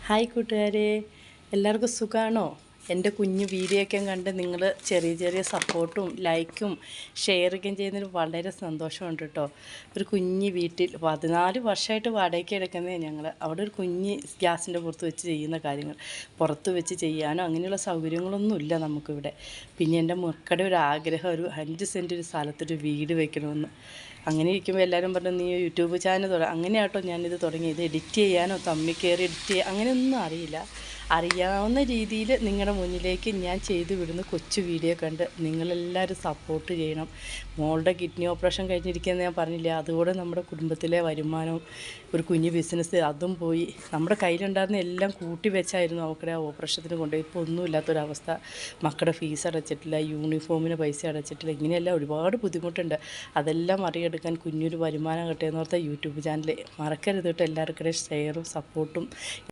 Hi കൂട്ടുകാരെ, എല്ലാവർക്കും സുഖമാണോ? എൻ്റെ കുഞ്ഞു വീഡിയോ ഒക്കെ കണ്ട് നിങ്ങൾ ചെറിയ ചെറിയ സപ്പോർട്ടും ലൈക്കും ഷെയറൊക്കെയും ചെയ്യുന്നതിന് വളരെ സന്തോഷമുണ്ട് കേട്ടോ. ഒരു കുഞ്ഞു വീട്ടിൽ 14 വർഷമായിട്ട് വാടകയ്ക്ക് എടുക്കുന്നത് ഞങ്ങൾ. അവിടെ ഒരു കുഞ്ഞ് ഗ്യാസിൻ്റെ പുറത്ത് വെച്ച് ചെയ്യുന്ന കാര്യങ്ങൾ, പുറത്ത് വെച്ച് ചെയ്യാനോ അങ്ങനെയുള്ള സൗകര്യങ്ങളൊന്നും ഇല്ല നമുക്കിവിടെ. പിന്നെ എൻ്റെ മക്കളുടെ ഒരു ആഗ്രഹം, ഒരു 5 സെൻറ്റ് ഒരു സ്ഥലത്തൊരു വീട് വെക്കണമെന്ന്. അങ്ങനെ ഇരിക്കുമ്പോൾ എല്ലാവരും പറഞ്ഞു നീ യൂട്യൂബ് ചാനൽ അങ്ങനെയാട്ടോ ഞാനിത് തുടങ്ങിയത്. എഡിറ്റ് ചെയ്യാനോ തമ്മിൽ കയറി എഡിറ്റ് ചെയ്യുക അങ്ങനെയൊന്നും അറിയില്ല. അറിയാവുന്ന രീതിയിൽ നിങ്ങളുടെ മുന്നിലേക്ക് ഞാൻ ചെയ്തു വിടുന്ന കൊച്ചു വീഡിയോ കണ്ട് നിങ്ങളെല്ലാവരും സപ്പോർട്ട് ചെയ്യണം. മോളുടെ കിഡ്നി ഓപ്പറേഷൻ കഴിഞ്ഞിരിക്കുന്നത് ഞാൻ പറഞ്ഞില്ലേ, അതുകൂടെ നമ്മുടെ കുടുംബത്തിലെ വരുമാനവും ഒരു കുഞ്ഞ് ബിസിനസ് അതും പോയി. നമ്മുടെ കയ്യിലുണ്ടായിരുന്ന എല്ലാം കൂട്ടി വെച്ചായിരുന്നു അവരുടെ ആ ഓപ്പറേഷത്തിന് കൊണ്ടുപോയി. ഇപ്പോൾ ഒന്നുമില്ലാത്തൊരവസ്ഥ. മക്കളുടെ ഫീസ് അടച്ചിട്ടില്ല, യൂണിഫോമിന് പൈസ അടച്ചിട്ടില്ല, ഇങ്ങനെയെല്ലാം ഒരുപാട് ബുദ്ധിമുട്ടുണ്ട്. അതെല്ലാം മറികടക്കാൻ കുഞ്ഞൊരു വരുമാനം കിട്ടിയെന്ന് ഓർത്ത യൂട്യൂബ് ചാനൽ മറക്കരുത് കേട്ടോ. എല്ലാവർക്കും ഷെയറും സപ്പോർട്ടും